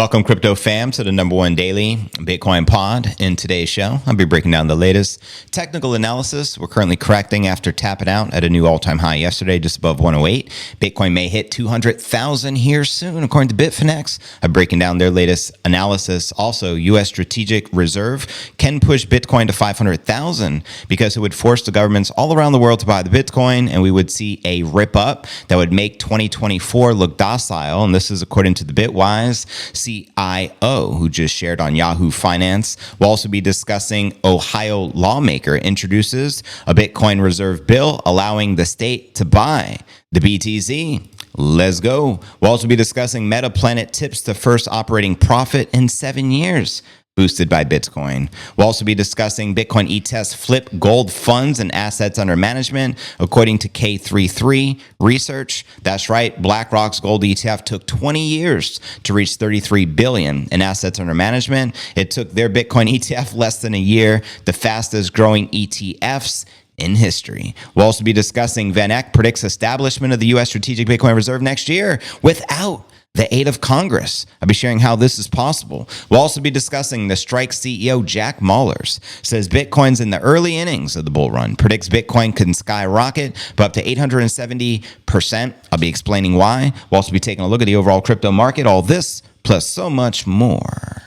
Welcome, crypto fam, to the #1 daily Bitcoin pod. In today's show, I'll be breaking down the latest technical analysis. We're currently correcting after tapping out at a new all-time high yesterday, just above 108. Bitcoin may hit 200,000 here soon, according to Bitfinex. I'm breaking down their latest analysis. Also, U.S. Strategic Reserve can push Bitcoin to 500,000 because it would force the governments all around the world to buy the Bitcoin, and we would see a rip up that would make 2024 look docile. And this is according to the Bitwise CIO, who just shared on Yahoo Finance. We'll also be discussing Ohio lawmaker introduces a Bitcoin reserve bill allowing the state to buy the BTC. Let's go. We'll also be discussing Metaplanet tips to first operating profit in 7 years, boosted by Bitcoin. We'll also be discussing Bitcoin ETFs flip gold funds and assets under management, according to K33 research. That's right, BlackRock's gold ETF took 20 years to reach $33 billion in assets under management. It took their Bitcoin ETF less than a year, the fastest growing ETFs in history. We'll also be discussing Van Eck predicts establishment of the U.S. Strategic Bitcoin Reserve next year without the aid of Congress. I'll be sharing how this is possible. We'll also be discussing the Strike CEO Jack Mallers says Bitcoin's in the early innings of the bull run, predicts Bitcoin can skyrocket by up to 870%. I'll be explaining why. We'll also be taking a look at the overall crypto market. All this plus so much more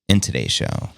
in today's show.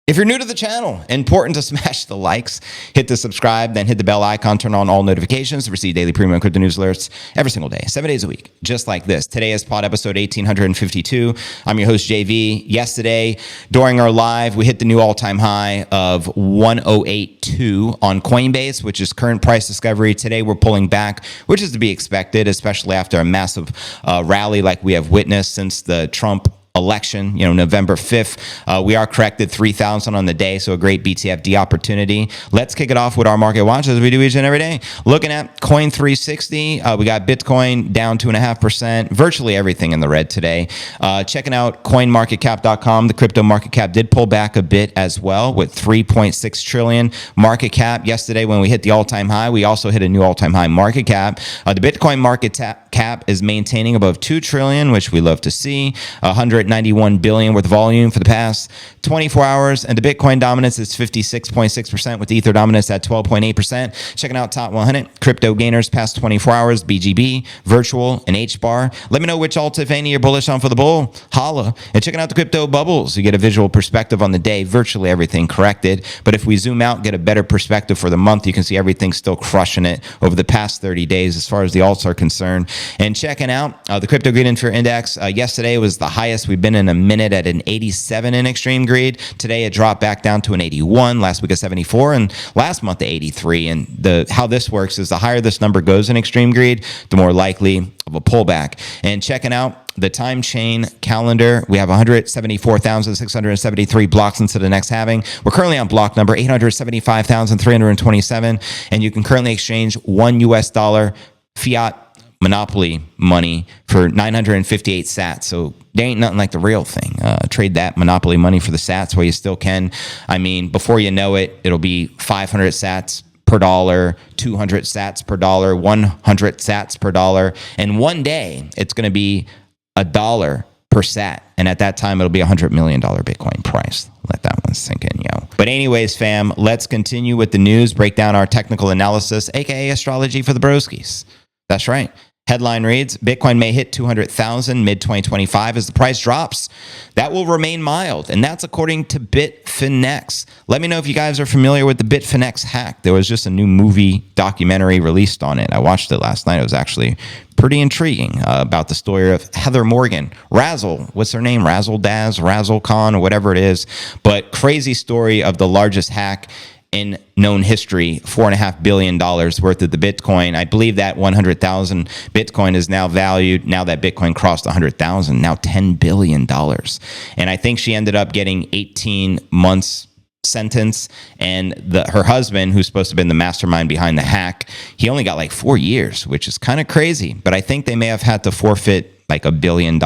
If you're new to the channel, important to smash the likes, hit the subscribe, then hit the bell icon, turn on all notifications to receive daily premium crypto news alerts every single day, 7 days a week, just like this. Today is pod episode 1852. I'm your host, JV. Yesterday, during our live, we hit the new all-time high of 1082 on Coinbase, which is current price discovery. Today, we're pulling back, which is to be expected, especially after a massive rally like we have witnessed since the Trump election, November 5th. We are corrected 3,000 on the day, so a great BTFD opportunity. Let's kick it off with our market watch as we do each and every day. Looking at Coin 360, we got Bitcoin down 2.5%, virtually everything in the red today. Checking out coinmarketcap.com, the crypto market cap did pull back a bit as well with 3.6 trillion market cap. Yesterday when we hit the all-time high, we also hit a new all-time high market cap. The Bitcoin market cap is maintaining above 2 trillion, which we love to see. 191 billion worth of volume for the past 24 hours, and the Bitcoin dominance is 56.6% with the Ether dominance at 12.8%. Checking out top 100 crypto gainers past 24 hours, BGB, virtual, and HBAR. Let me know which alt, if any, you're bullish on for the bull. Holla. And checking out the crypto bubbles, you get a visual perspective on the day, virtually everything corrected. But if we zoom out, get a better perspective for the month, you can see everything still crushing it over the past 30 days as far as the alts are concerned. And checking out the crypto greed and fear index, yesterday was the highest we've been in a minute at an 87 in extreme greed. Today it dropped back down to an 81, last week a 74, and last month a 83. And how this works is the higher this number goes in extreme greed, the more likely of a pullback. And checking out the time chain calendar, we have 174,673 blocks into the next halving. We're currently on block number 875,327, and you can currently exchange $1 fiat monopoly money for 958 sats. So there ain't nothing like the real thing. Trade that monopoly money for the sats while you still can. I mean, before you know it, it'll be 500 sats per dollar, 200 sats per dollar, 100 sats per dollar. And one day it's going to be $1 per sat. And at that time, it'll be $100 million Bitcoin price. Let that one sink in, yo. But anyways, fam, let's continue with the news, break down our technical analysis, aka astrology for the broskies. That's right. Headline reads, Bitcoin may hit 200,000 mid-2025 as the price drops. That will remain mild, and that's according to Bitfinex. Let me know if you guys are familiar with the Bitfinex hack. There was just a new movie documentary released on it. I watched it last night. It was actually pretty intriguing about the story of Heather Morgan. Razzle, what's her name? Razzle Daz, Razzle Khan, or whatever it is. But crazy story of the largest hack in known history, $4.5 billion worth of the Bitcoin. I believe that 100,000 Bitcoin is now valued, now that Bitcoin crossed 100,000, now $10 billion. And I think she ended up getting 18 months sentence, and her husband, who's supposed to have been the mastermind behind the hack, he only got like 4 years, which is kind of crazy. But I think they may have had to forfeit like $1 billion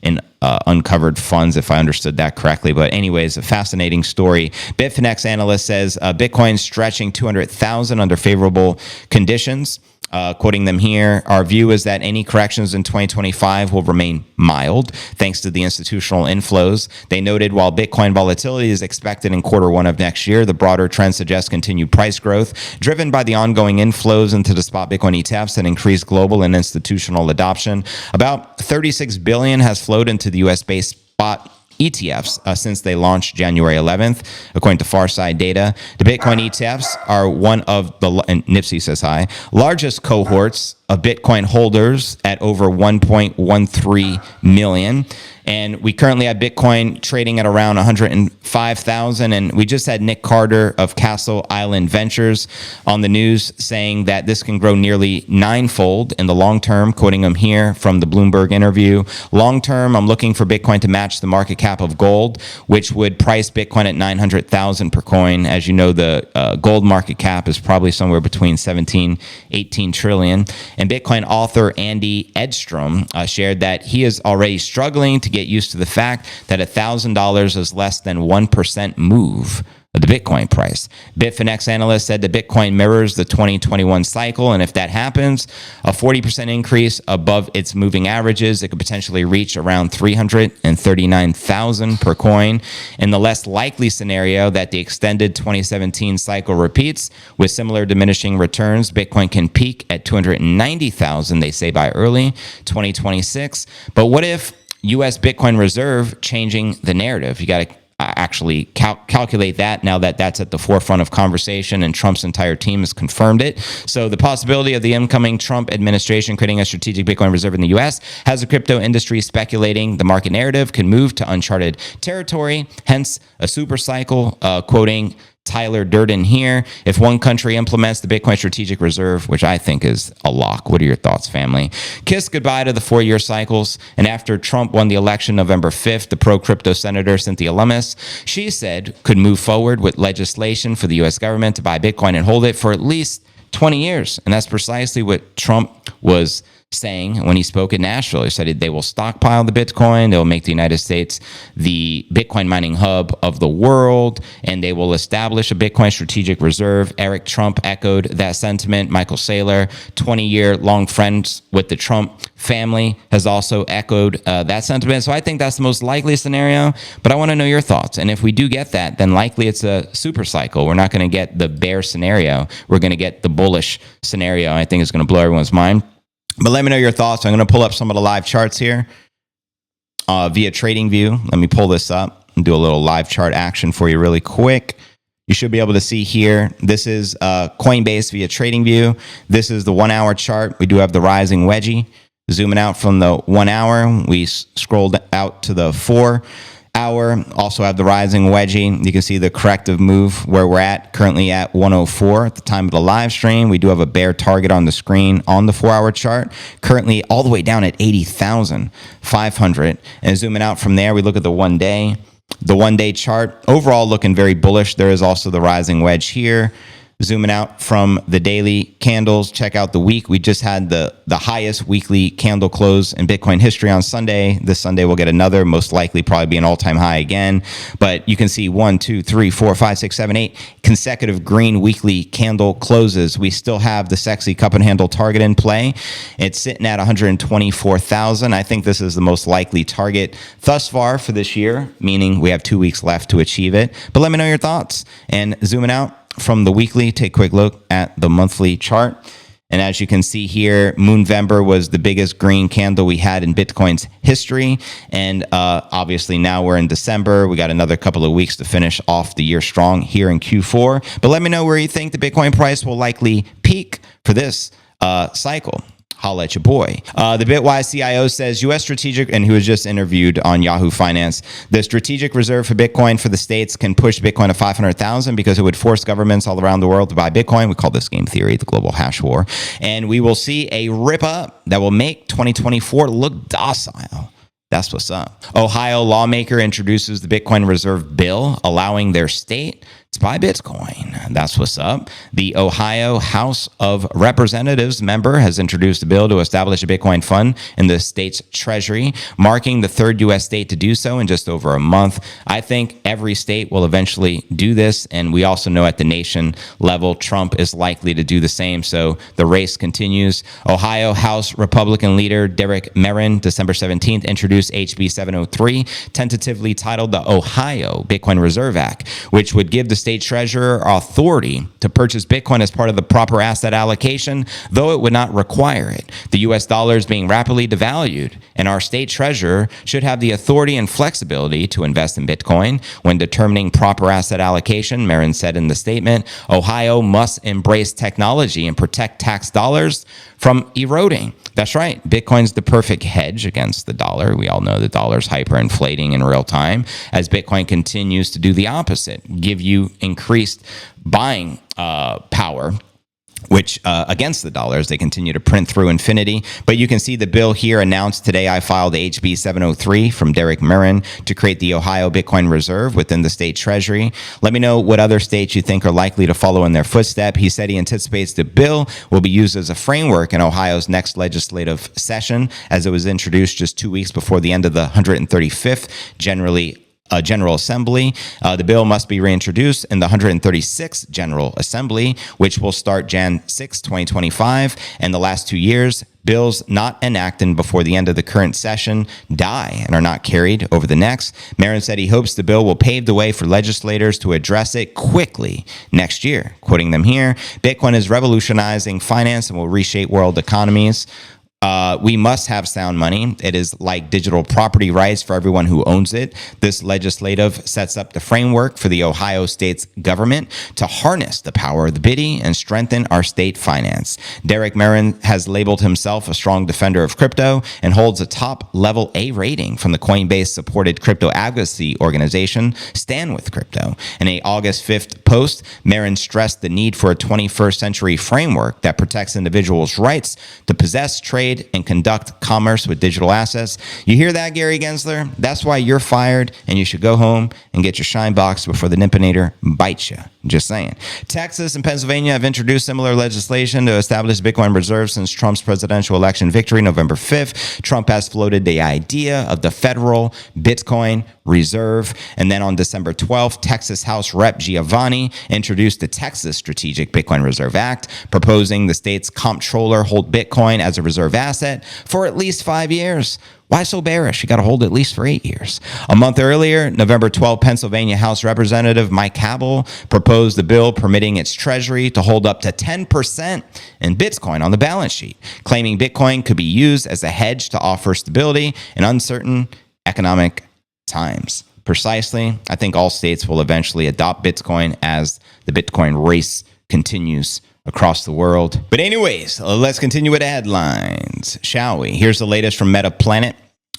in uncovered funds, if I understood that correctly. But anyways, a fascinating story. Bitfinex analyst says Bitcoin stretching 200,000 under favorable conditions. Quoting them here, our view is that any corrections in 2025 will remain mild thanks to the institutional inflows. They noted while Bitcoin volatility is expected in Q1 of next year, the broader trend suggests continued price growth driven by the ongoing inflows into the spot Bitcoin ETFs and increased global and institutional adoption. About $36 billion has flowed into the US-based spot ETFs since they launched January 11th, according to Farside data. The Bitcoin ETFs are one of the, and Nipsey says hi, largest cohorts of Bitcoin holders at over 1.13 million. And we currently have Bitcoin trading at around 105,000. And we just had Nick Carter of Castle Island Ventures on the news saying that this can grow nearly ninefold in the long term, quoting him here from the Bloomberg interview. Long term, I'm looking for Bitcoin to match the market cap of gold, which would price Bitcoin at 900,000 per coin. As you know, the gold market cap is probably somewhere between 17, 18 trillion. And Bitcoin author Andy Edstrom shared that he is already struggling to get used to the fact that $1,000 is less than 1% move of the Bitcoin price. Bitfinex analyst said that Bitcoin mirrors the 2021 cycle, and if that happens, a 40% increase above its moving averages, it could potentially reach around 339,000 per coin. In the less likely scenario that the extended 2017 cycle repeats with similar diminishing returns, Bitcoin can peak at 290,000, they say, by early 2026. But what if U.S. Bitcoin Reserve changing the narrative? You got to actually calculate that now that that's at the forefront of conversation and Trump's entire team has confirmed it. So the possibility of the incoming Trump administration creating a strategic Bitcoin reserve in the U.S. has the crypto industry speculating the market narrative can move to uncharted territory, hence a super cycle, quoting Tyler Durden here. If one country implements the Bitcoin Strategic Reserve, which I think is a lock. What are your thoughts, family? Kiss goodbye to the 4-year cycles. And after Trump won the election November 5th, the pro-crypto senator Cynthia Lummis, she said, could move forward with legislation for the U.S. government to buy Bitcoin and hold it for at least 20 years. And that's precisely what Trump was saying when he spoke in Nashville. He said they will stockpile the Bitcoin, they will make the United States the Bitcoin mining hub of the world, and they will establish a Bitcoin strategic reserve. Eric Trump echoed that sentiment. Michael Saylor, 20-year long friends with the Trump family, has also echoed that sentiment. So I think that's the most likely scenario, but I want to know your thoughts. And if we do get that, then likely it's a super cycle. We're not going to get the bear scenario. We're going to get the bullish scenario. I think it's going to blow everyone's mind. But let me know your thoughts. I'm going to pull up some of the live charts here via TradingView. Let me pull this up and do a little live chart action for you really quick. You should be able to see here. This is Coinbase via TradingView. This is the 1 hour chart. We do have the rising wedgie. Zooming out from the 1 hour, we scrolled out to the 4 hour. Also have the rising wedgie. You can see the corrective move where we're at, currently at 104 at the time of the live stream. We do have a bear target on the screen on the 4 hour chart, currently all the way down at 80,500. And zooming out from there, we look at the 1 day. The 1 day chart overall looking very bullish. There is also the rising wedge here. Zooming out from the daily candles, check out the week. We just had the highest weekly candle close in Bitcoin history on Sunday. This Sunday we'll get another, most likely probably be an all-time high again. But you can see 1, 2, 3, 4, 5, 6, 7, 8 consecutive green weekly candle closes. We still have the sexy cup and handle target in play. It's sitting at 124,000. I think this is the most likely target thus far for this year, meaning we have 2 weeks left to achieve it. But let me know your thoughts. And zooming out from the weekly, take a quick look at the monthly chart. And as you can see here, Moonvember was the biggest green candle we had in Bitcoin's history. And obviously now we're in December. We got another couple of weeks to finish off the year strong here in Q4. But let me know where you think the Bitcoin price will likely peak for this cycle. Holla at your boy. The Bitwise CIO says U.S. strategic, and he was just interviewed on Yahoo Finance, the strategic reserve for Bitcoin for the states can push Bitcoin to 500,000 because it would force governments all around the world to buy Bitcoin. We call this game theory, the global hash war. And we will see a rip up that will make 2024 look docile. That's what's up. Ohio lawmaker introduces the Bitcoin Reserve Bill, allowing their state It's buy Bitcoin. That's what's up. The Ohio House of Representatives member has introduced a bill to establish a Bitcoin fund in the state's treasury, marking the third U.S. state to do so in just over a month. I think every state will eventually do this, and we also know at the nation level, Trump is likely to do the same, so the race continues. Ohio House Republican leader Derek Merrin, December 17th, introduced HB 703, tentatively titled the Ohio Bitcoin Reserve Act, which would give the state treasurer authority to purchase Bitcoin as part of the proper asset allocation, though it would not require it. The U.S. dollar is being rapidly devalued, and our state treasurer should have the authority and flexibility to invest in Bitcoin. When determining proper asset allocation, Marin said in the statement, Ohio must embrace technology and protect tax dollars from eroding. That's right. Bitcoin's the perfect hedge against the dollar. We all know the dollar's hyperinflating in real time as Bitcoin continues to do the opposite, give you increased buying power, which against the dollar as they continue to print through infinity. But you can see the bill here announced today. I filed HB 703 from Derek Merrin to create the Ohio Bitcoin Reserve within the state treasury. Let me know what other states you think are likely to follow in their footstep. He said he anticipates the bill will be used as a framework in Ohio's next legislative session, as it was introduced just 2 weeks before the end of the 135th General Assembly. The bill must be reintroduced in the 136th General Assembly, which will start Jan 6, 2025. And the last 2 years, bills not enacted before the end of the current session die and are not carried over the next. Marin said he hopes the bill will pave the way for legislators to address it quickly next year. Quoting them here, Bitcoin is revolutionizing finance and will reshape world economies. We must have sound money. It is like digital property rights for everyone who owns it. This legislative sets up the framework for the Ohio state's government to harness the power of the biddy and strengthen our state finance. Derek Merrin has labeled himself a strong defender of crypto and holds a top-level A rating from the Coinbase-supported crypto advocacy organization Stand With Crypto. In an August 5th post, Merrin stressed the need for a 21st century framework that protects individuals' rights to possess, trade, and conduct commerce with digital assets. You hear that, Gary Gensler? That's why you're fired, and you should go home and get your shine box before the Nimpinator bites you. Just saying. Texas and Pennsylvania have introduced similar legislation to establish Bitcoin reserves since Trump's presidential election victory November 5th. Trump has floated the idea of the federal Bitcoin reserve. And then on December 12th, Texas House Rep Giovanni introduced the Texas Strategic Bitcoin Reserve Act, proposing the state's comptroller hold Bitcoin as a reserve asset for at least 5 years. Why so bearish? You got to hold at least for 8 years. A month earlier, November 12, Pennsylvania House Representative Mike Cabell proposed a bill permitting its treasury to hold up to 10% in Bitcoin on the balance sheet, claiming Bitcoin could be used as a hedge to offer stability in uncertain economic times. Precisely, I think all states will eventually adopt Bitcoin as the Bitcoin race continues across the world. But anyways, let's continue with the headlines, shall we? Here's the latest from Metaplanet.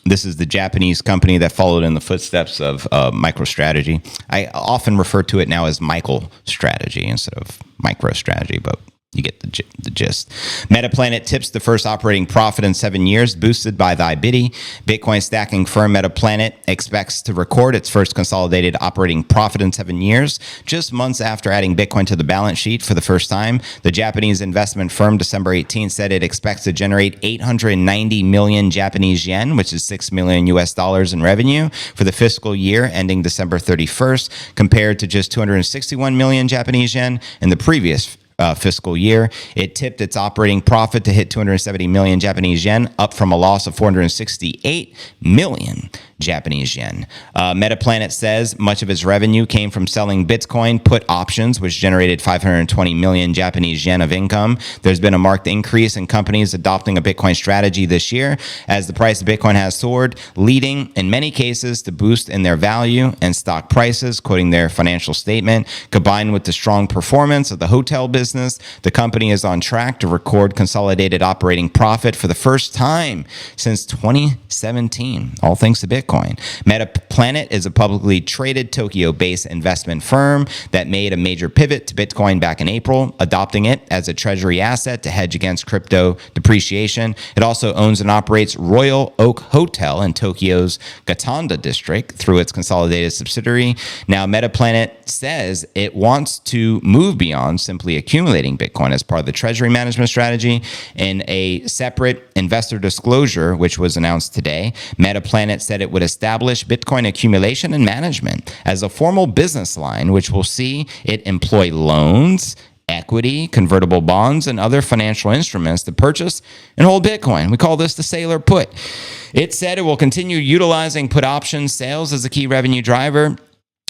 This is the Japanese company that followed in the footsteps of MicroStrategy. I often refer to it now as MicroStrategy instead of MicroStrategy, but you get the gist. Metaplanet tips the first operating profit in 7 years, boosted by thy biddy. Bitcoin stacking firm Metaplanet expects to record its first consolidated operating profit in 7 years, just months after adding Bitcoin to the balance sheet for the first time. The Japanese investment firm December 18th said it expects to generate 890 million Japanese yen, which is $6 million US in revenue for the fiscal year ending December 31st, compared to just 261 million Japanese yen in the previous fiscal year. It tipped its operating profit to hit 270 million Japanese yen, up from a loss of 468 million Japanese yen. Metaplanet says much of its revenue came from selling Bitcoin put options, which generated 520 million Japanese yen of income. There's been a marked increase in companies adopting a Bitcoin strategy this year, as the price of Bitcoin has soared, leading in many cases to boost in their value and stock prices, quoting their financial statement. Combined with the strong performance of the hotel business business. The company is on track to record consolidated operating profit for the first time since 2017, all thanks to Bitcoin. Metaplanet is a publicly traded Tokyo-based investment firm that made a major pivot to Bitcoin back in April, adopting it as a treasury asset to hedge against crypto depreciation. It also owns and operates Royal Oak Hotel in Tokyo's Gatanda district through its consolidated subsidiary. Now, Metaplanet says it wants to move beyond simply accumulating Bitcoin as part of the treasury management strategy. In a separate investor disclosure, which was announced today, Metaplanet said it would establish Bitcoin accumulation and management as a formal business line, which will see it employ loans, equity, convertible bonds, and other financial instruments to purchase and hold Bitcoin. We call this the Saylor put. It said it will continue utilizing put option sales as a key revenue driver.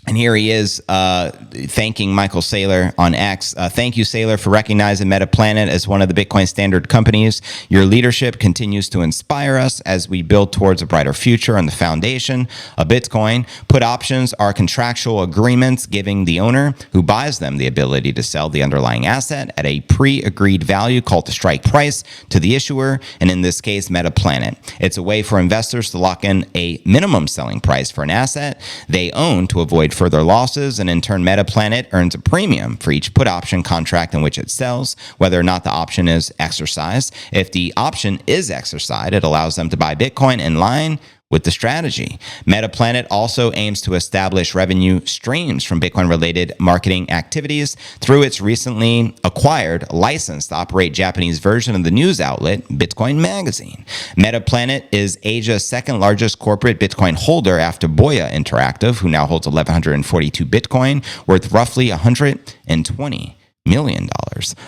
And here he is thanking Michael Saylor on X. Thank you, Saylor, for recognizing Metaplanet as one of the Bitcoin standard companies. Your leadership continues to inspire us as we build towards a brighter future on the foundation of Bitcoin. Put options are contractual agreements giving the owner who buys them the ability to sell the underlying asset at a pre-agreed value called the strike price to the issuer, and in this case, Metaplanet. It's a way for investors to lock in a minimum selling price for an asset they own to avoid further losses, and in turn, Metaplanet earns a premium for each put option contract in which it sells, whether or not the option is exercised. If the option is exercised, it allows them to buy Bitcoin in line with the strategy. Metaplanet also aims to establish revenue streams from Bitcoin-related marketing activities through its recently acquired license to operate Japanese version of the news outlet Bitcoin Magazine. Metaplanet is Asia's second largest corporate Bitcoin holder after Boya Interactive, who now holds 1,142 Bitcoin, worth roughly $120 million.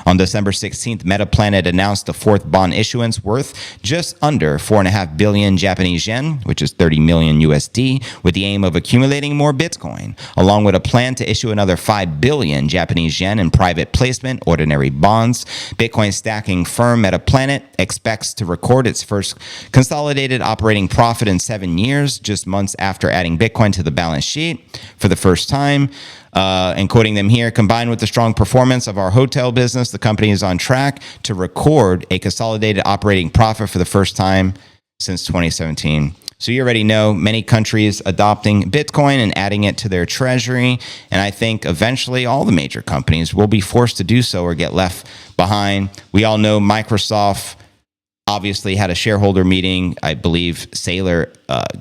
On December 16th, Metaplanet announced a fourth bond issuance worth just under 4.5 billion Japanese yen, which is 30 million USD, with the aim of accumulating more Bitcoin, along with a plan to issue another 5 billion Japanese yen in private placement ordinary bonds. Bitcoin stacking firm Metaplanet expects to record its first consolidated operating profit in 7 years, just months after adding Bitcoin to the balance sheet for the first time. And quoting them here, combined with the strong performance of our hotel business, the company is on track to record a consolidated operating profit for the first time since 2017. So you already know many countries adopting Bitcoin and adding it to their treasury. And I think eventually all the major companies will be forced to do so or get left behind. We all know Microsoft obviously had a shareholder meeting. I believe Saylor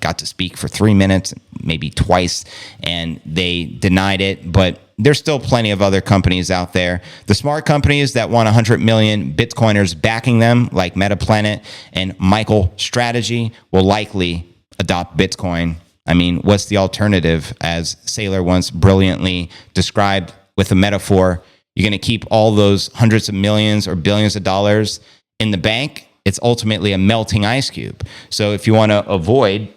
got to speak for 3 minutes, maybe twice, and they denied it. But there's still plenty of other companies out there. The smart companies that want 100 million Bitcoiners backing them, like Metaplanet and Michael Strategy, will likely adopt Bitcoin. I mean, what's the alternative? As Saylor once brilliantly described with a metaphor, you're going to keep all those hundreds of millions or billions of dollars in the bank. It's ultimately a melting ice cube. So if you want to avoid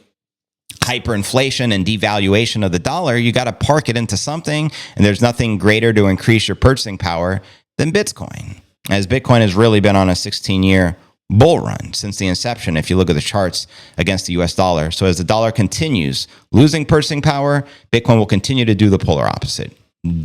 hyperinflation and devaluation of the dollar, you got to park it into something. And there's nothing greater to increase your purchasing power than Bitcoin, as Bitcoin has really been on a 16-year bull run since the inception, if you look at the charts against the US dollar. So as the dollar continues losing purchasing power, Bitcoin will continue to do the polar opposite,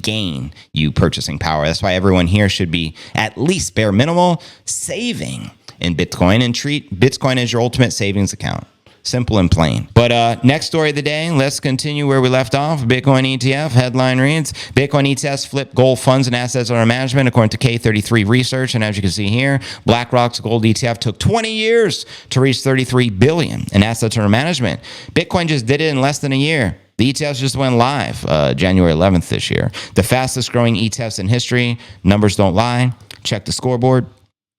gain you purchasing power. That's why everyone here should be at least bare minimal saving in Bitcoin and treat Bitcoin as your ultimate savings account. Simple and plain. But next story of the day, let's continue where we left off. Bitcoin ETF headline reads, Bitcoin ETFs flip gold funds and assets under management according to K33 research. And as you can see here, BlackRock's gold ETF took 20 years to reach 33 billion in assets under management. Bitcoin just did it in less than a year. The ETFs just went live January 11th this year. The fastest growing ETFs in history. Numbers don't lie. Check the scoreboard.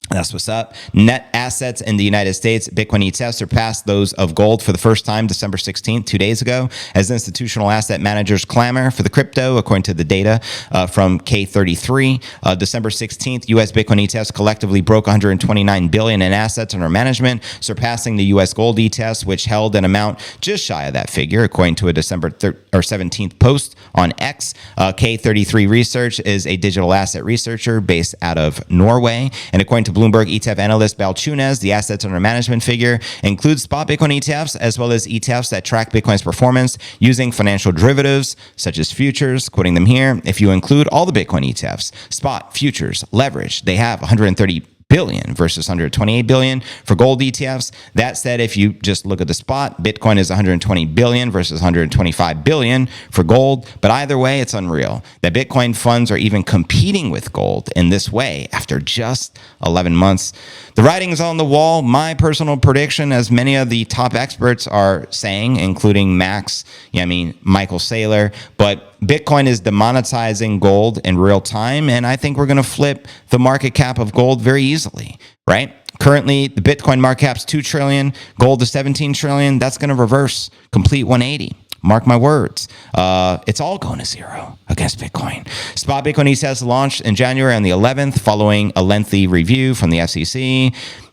That's what's up. Net assets in the United States, Bitcoin ETFs surpassed those of gold for the first time December 16th, 2 days ago, as institutional asset managers clamor for the crypto, according to the data from K33. December 16th, U.S. Bitcoin ETFs collectively broke 129 billion in assets under management, surpassing the U.S. gold ETFs, which held an amount just shy of that figure, according to a December 17th post on X. K33 Research is a digital asset researcher based out of Norway, and according to Bloomberg ETF analyst Balchunas, the assets under management figure includes spot Bitcoin ETFs as well as ETFs that track Bitcoin's performance using financial derivatives such as futures. Quoting them here, if you include all the Bitcoin ETFs, spot, futures, leverage, they have 130 billion versus 128 billion for gold ETFs. That said, if you just look at the spot, Bitcoin is 120 billion versus 125 billion for gold. But either way, it's unreal that Bitcoin funds are even competing with gold in this way after just 11 months. The writing's on the wall. My personal prediction, as many of the top experts are saying, including Michael Saylor, but Bitcoin is demonetizing gold in real time, and I think we're going to flip the market cap of gold very easily, right? Currently, the Bitcoin market cap's 2 trillion, gold is 17 trillion. That's going to reverse, complete 180. Mark my words. It's all going to zero against Bitcoin. Spot Bitcoin ETFs launched in January on the 11th following a lengthy review from the SEC.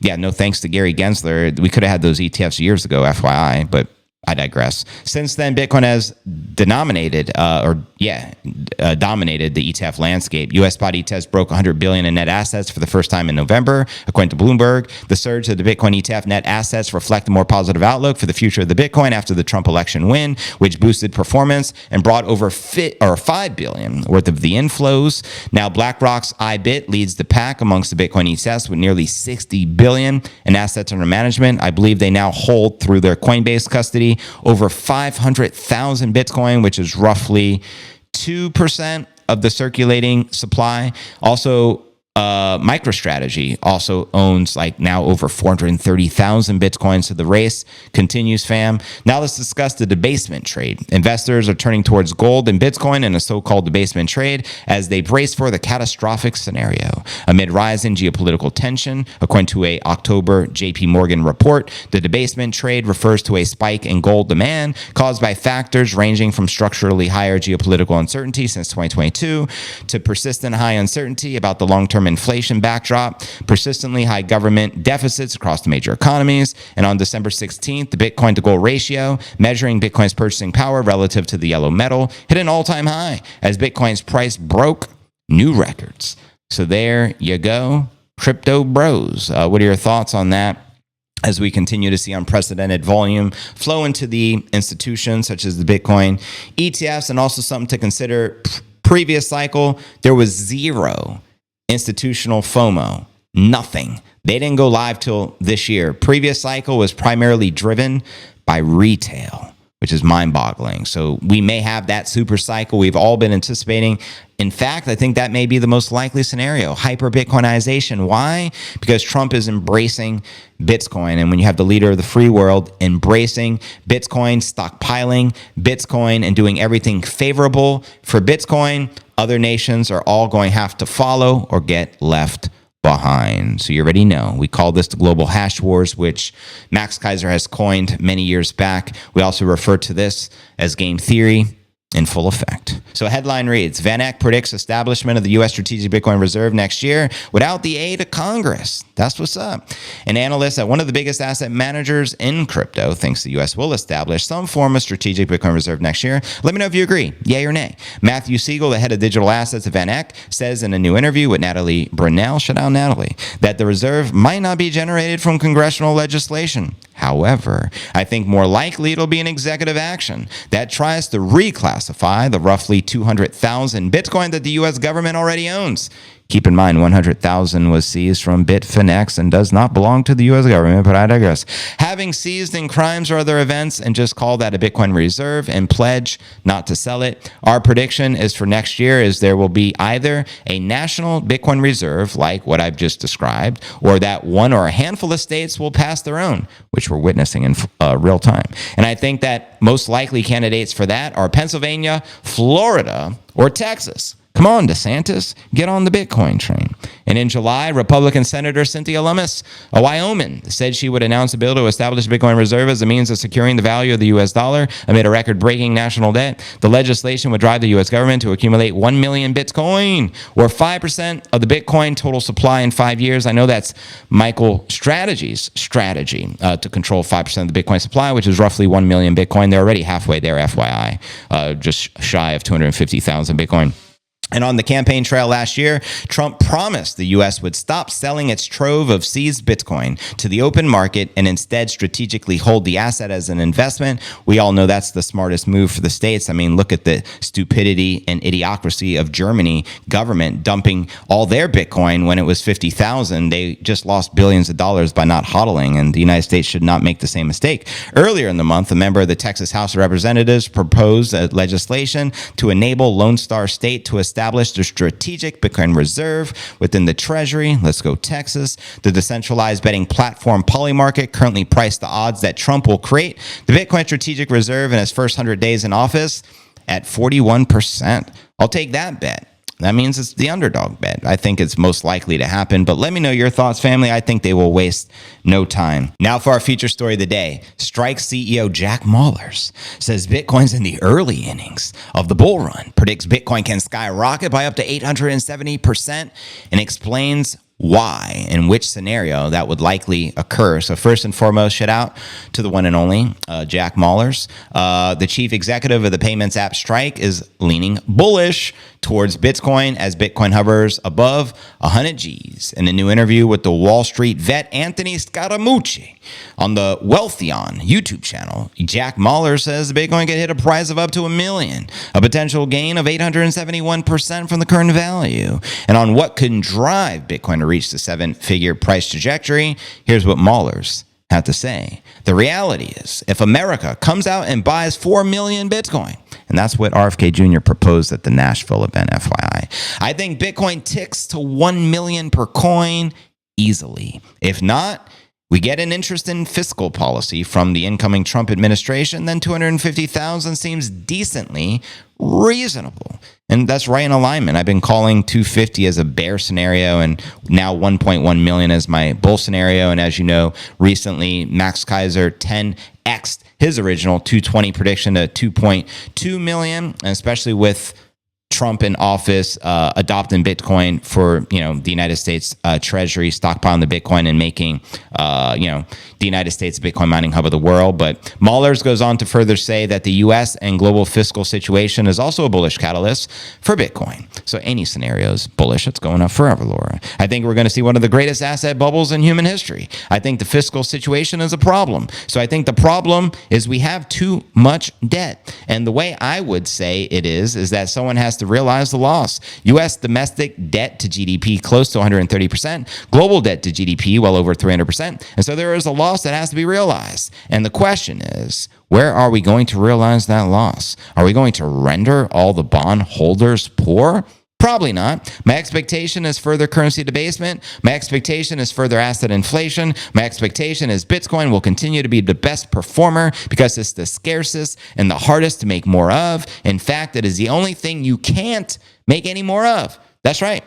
Yeah, no thanks to Gary Gensler. We could have had those ETFs years ago, FYI, but I digress. Since then, Bitcoin has dominated the ETF landscape. U.S. spot ETFs broke 100 billion in net assets for the first time in November, according to Bloomberg. The surge of the Bitcoin ETF net assets reflect a more positive outlook for the future of the Bitcoin after the Trump election win, which boosted performance and brought over 5 billion worth of the inflows. Now, BlackRock's IBIT leads the pack amongst the Bitcoin ETFs with nearly 60 billion in assets under management. I believe they now hold through their Coinbase custody over 500,000 Bitcoin, which is roughly 2% of the circulating supply. Also, MicroStrategy also owns now over 430,000 Bitcoin. So the race continues, fam. Now let's discuss the debasement trade. Investors are turning towards gold and Bitcoin in a so-called debasement trade as they brace for the catastrophic scenario. Amid rising geopolitical tension, according to a October JP Morgan report, the debasement trade refers to a spike in gold demand caused by factors ranging from structurally higher geopolitical uncertainty since 2022 to persistent high uncertainty about the long-term inflation backdrop, persistently high government deficits across the major economies, and on December 16th, the Bitcoin to gold ratio, measuring Bitcoin's purchasing power relative to the yellow metal, hit an all-time high as Bitcoin's price broke new records. So there you go, crypto bros. What are your thoughts on that? As we continue to see unprecedented volume flow into the institutions such as the Bitcoin ETFs, and also something to consider, previous cycle, there was zero institutional FOMO, nothing. They didn't go live till this year. Previous cycle was primarily driven by retail, which is mind-boggling. So we may have that super cycle we've all been anticipating. In fact, I think that may be the most likely scenario, hyper-Bitcoinization. Why? Because Trump is embracing Bitcoin. And when you have the leader of the free world embracing Bitcoin, stockpiling Bitcoin, and doing everything favorable for Bitcoin, other nations are all going to have to follow or get left behind. So you already know. We call this the global hash wars, which Max Kaiser has coined many years back. We also refer to this as game theory in full effect. So a headline reads, Van Eck predicts establishment of the U.S. Strategic Bitcoin Reserve next year without the aid of Congress. That's what's up. An analyst at one of the biggest asset managers in crypto thinks the U.S. will establish some form of strategic Bitcoin reserve next year. Let me know if you agree, yay or nay. Matthew Siegel, the head of digital assets at Van Eck, says in a new interview with Natalie Brunell, shout out Natalie, that the reserve might not be generated from congressional legislation. However, I think more likely it'll be an executive action that tries to reclassify the roughly 200,000 Bitcoin that the U.S. government already owns. Keep in mind, 100,000 was seized from Bitfinex and does not belong to the U.S. government, but I digress. Having seized in crimes or other events and just call that a Bitcoin reserve and pledge not to sell it. Our prediction is for next year is there will be either a national Bitcoin reserve like what I've just described, or that one or a handful of states will pass their own, which we're witnessing in real time. And I think that most likely candidates for that are Pennsylvania, Florida, or Texas. Come on, DeSantis, get on the Bitcoin train. And in July, Republican Senator Cynthia Lummis of Wyoming said she would announce a bill to establish a Bitcoin reserve as a means of securing the value of the U.S. dollar amid a record-breaking national debt. The legislation would drive the U.S. government to accumulate 1 million Bitcoin, or 5% of the Bitcoin total supply in 5 years. I know that's MicroStrategy's strategy to control 5% of the Bitcoin supply, which is roughly 1 million Bitcoin. They're already halfway there, FYI, just shy of 250,000 Bitcoin. And on the campaign trail last year, Trump promised the U.S. would stop selling its trove of seized Bitcoin to the open market and instead strategically hold the asset as an investment. We all know that's the smartest move for the states. I mean, look at the stupidity and idiocracy of Germany government dumping all their Bitcoin when it was 50,000. They just lost billions of dollars by not hodling, and the United States should not make the same mistake. Earlier in the month, a member of the Texas House of Representatives proposed legislation to enable Lone Star State to establish a strategic Bitcoin reserve within the Treasury. Let's go Texas. The decentralized betting platform Polymarket currently priced the odds that Trump will create the Bitcoin strategic reserve in his first 100 days in office at 41%. I'll take that bet. That means it's the underdog bet. I think it's most likely to happen, but let me know your thoughts, family. I think they will waste no time. Now for our feature story of the day. Strike CEO Jack Mallers says Bitcoin's in the early innings of the bull run, predicts Bitcoin can skyrocket by up to 870%, and explains why and which scenario that would likely occur. So first and foremost, shout out to the one and only Jack Mallers. The chief executive of the payments app Strike is leaning bullish towards Bitcoin as Bitcoin hovers above 100 G's. In a new interview with the Wall Street vet Anthony Scaramucci on the Wealthion YouTube channel, Jack Mallers says Bitcoin could hit a price of up to $1 million, a potential gain of 871% from the current value. And on what can drive Bitcoin to reach the seven-figure price trajectory, here's what Mallers had to say. The reality is, if America comes out and buys 4 million Bitcoin, and that's what RFK Jr. proposed at the Nashville event, FYI, I think Bitcoin ticks to 1 million per coin easily. If not, we get an interest in fiscal policy from the incoming Trump administration, then 250,000 seems decently reasonable. And that's right in alignment. I've been calling 250 as a bear scenario and now 1.1 million as my bull scenario. And as you know, recently Max Kaiser 10x'd his original 220 prediction to 2.2 million, and especially with Trump in office, adopting Bitcoin for, the United States Treasury, stockpiling the Bitcoin and making, the United States Bitcoin mining hub of the world. But Mallers goes on to further say that the U.S. and global fiscal situation is also a bullish catalyst for Bitcoin. So any scenario is bullish. It's going up forever, Laura. I think we're going to see one of the greatest asset bubbles in human history. I think the fiscal situation is a problem. So I think the problem is we have too much debt. And the way I would say it is that someone has to realize the loss. U.S. domestic debt to GDP close to 130%, global debt to GDP well over 300%. And so there is a loss that has to be realized. And the question is, where are we going to realize that loss? Are we going to render all the bond holders poor? Probably not. My expectation is further currency debasement. My expectation is further asset inflation. My expectation is Bitcoin will continue to be the best performer because it's the scarcest and the hardest to make more of. In fact, it is the only thing you can't make any more of. That's right.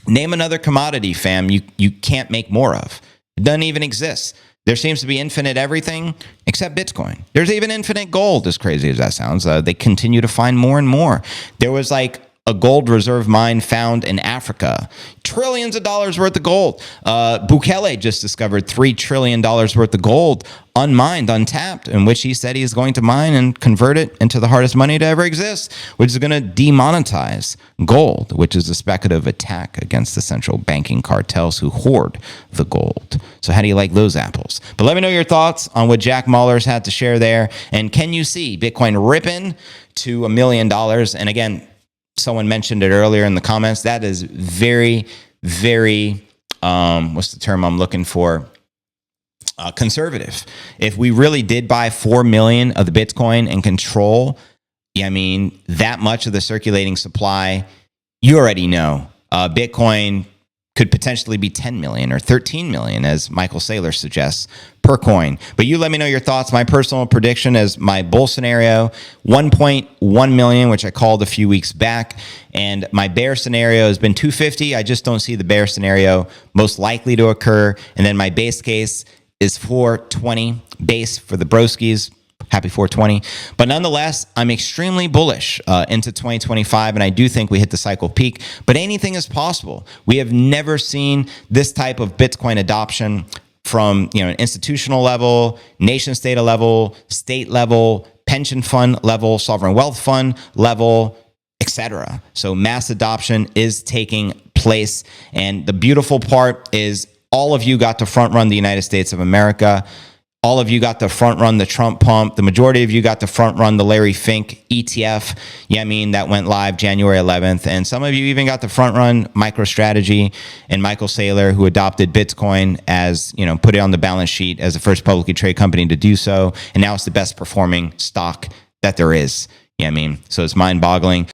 Name another commodity, fam, you can't make more of. It doesn't even exist. There seems to be infinite everything except Bitcoin. There's even infinite gold, as crazy as that sounds. They continue to find more and more. There was like a gold reserve mine found in Africa. Trillions of dollars worth of gold. Bukele just discovered $3 trillion worth of gold unmined, untapped, in which he said he is going to mine and convert it into the hardest money to ever exist, which is going to demonetize gold, which is a speculative attack against the central banking cartels who hoard the gold. So how do you like those apples? But let me know your thoughts on what Jack Mallers had to share there. And can you see Bitcoin ripping to $1 million? And again, someone mentioned it earlier in the comments. That is very, very, what's the term I'm looking for? Conservative. If we really did buy 4 million of the Bitcoin and control, that much of the circulating supply, you already know, Bitcoin could potentially be 10 million or 13 million, as Michael Saylor suggests, per coin. But you let me know your thoughts. My personal prediction is my bull scenario, 1.1 million, which I called a few weeks back. And my bear scenario has been 250. I just don't see the bear scenario most likely to occur. And then my base case is 420 base for the broskies. Happy 420. But nonetheless, I'm extremely bullish into 2025, and I do think we hit the cycle peak. But anything is possible. We have never seen this type of Bitcoin adoption from an institutional level, nation state level, pension fund level, sovereign wealth fund level, etc. So mass adoption is taking place. And the beautiful part is all of you got to front run the United States of America. All of you got to front run the Trump pump. The majority of you got to front run the Larry Fink ETF. Yeah, I mean, that went live January 11th. And some of you even got to front run MicroStrategy and Michael Saylor, who adopted Bitcoin as, put it on the balance sheet as the first publicly traded company to do so. And now it's the best performing stock that there is. Yeah, I mean, so it's mind boggling.